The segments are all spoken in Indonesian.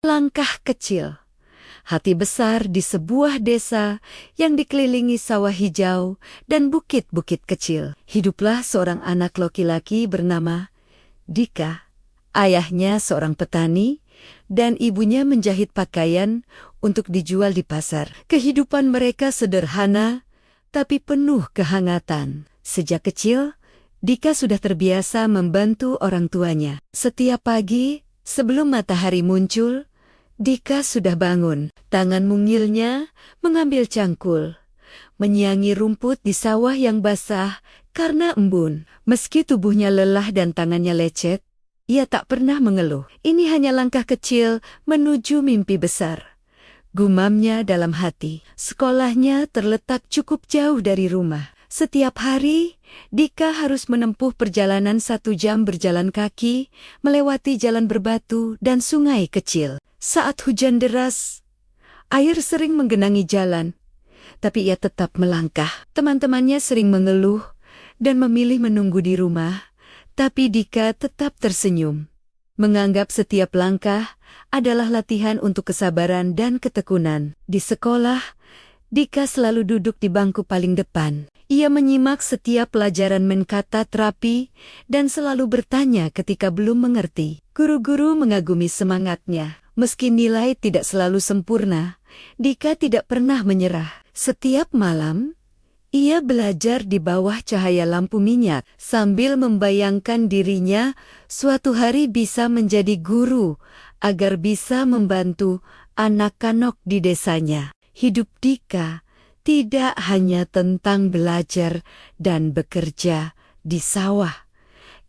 Langkah kecil, hati besar di sebuah desa yang dikelilingi sawah hijau dan bukit-bukit kecil. Hiduplah seorang anak laki-laki bernama Dika. Ayahnya seorang petani dan ibunya menjahit pakaian untuk dijual di pasar. Kehidupan mereka sederhana tapi penuh kehangatan. Sejak kecil, Dika sudah terbiasa membantu orang tuanya. Setiap pagi, sebelum matahari muncul, Dika sudah bangun. Tangan mungilnya mengambil cangkul, menyiangi rumput di sawah yang basah karena embun. Meski tubuhnya lelah dan tangannya lecet, ia tak pernah mengeluh. Ini hanya langkah kecil menuju mimpi besar, gumamnya dalam hati. Sekolahnya terletak cukup jauh dari rumah. Setiap hari, Dika harus menempuh perjalanan 1 jam berjalan kaki, melewati jalan berbatu dan sungai kecil. Saat hujan deras, air sering menggenangi jalan, tapi ia tetap melangkah. Teman-temannya sering mengeluh dan memilih menunggu di rumah, tapi Dika tetap tersenyum, menganggap setiap langkah adalah latihan untuk kesabaran dan ketekunan. Di sekolah, Dika selalu duduk di bangku paling depan. Ia menyimak setiap pelajaran mencatat rapi dan selalu bertanya ketika belum mengerti. Guru-guru mengagumi semangatnya. Meski nilai tidak selalu sempurna, Dika tidak pernah menyerah. Setiap malam, ia belajar di bawah cahaya lampu minyak sambil membayangkan dirinya suatu hari bisa menjadi guru agar bisa membantu anak-anak di desanya. Hidup Dika tidak hanya tentang belajar dan bekerja di sawah.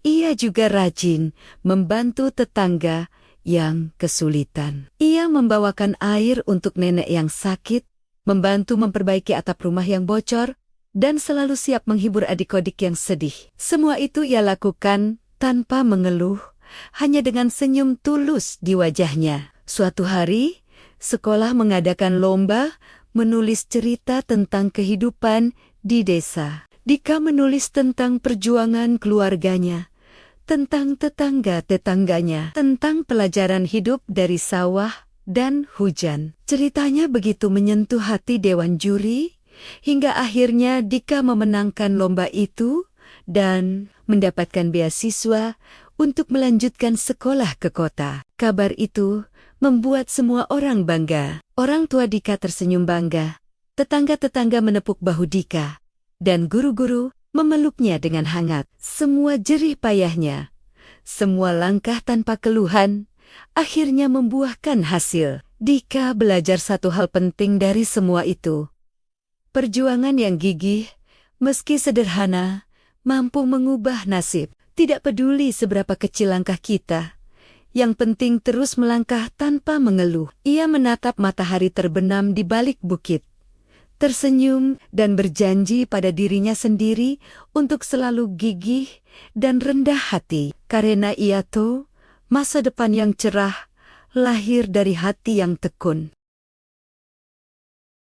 Ia juga rajin membantu tetangga yang kesulitan. Ia membawakan air untuk nenek yang sakit, membantu memperbaiki atap rumah yang bocor, dan selalu siap menghibur adik-adik yang sedih. Semua itu ia lakukan tanpa mengeluh, hanya dengan senyum tulus di wajahnya. Suatu hari, sekolah mengadakan lomba menulis cerita tentang kehidupan di desa. Dika menulis tentang perjuangan keluarganya, tentang tetangga-tetangganya, tentang pelajaran hidup dari sawah dan hujan. Ceritanya begitu menyentuh hati dewan juri, hingga akhirnya Dika memenangkan lomba itu dan mendapatkan beasiswa untuk melanjutkan sekolah ke kota. Kabar itu membuat semua orang bangga. Orang tua Dika tersenyum bangga, tetangga-tetangga menepuk bahu Dika, dan guru-guru memeluknya dengan hangat. Semua jerih payahnya, semua langkah tanpa keluhan, akhirnya membuahkan hasil. Dika belajar satu hal penting dari semua itu. Perjuangan yang gigih, meski sederhana, mampu mengubah nasib. Tidak peduli seberapa kecil langkah kita, yang penting terus melangkah tanpa mengeluh. Ia menatap matahari terbenam di balik bukit, tersenyum dan berjanji pada dirinya sendiri untuk selalu gigih dan rendah hati. Karena ia tahu masa depan yang cerah lahir dari hati yang tekun.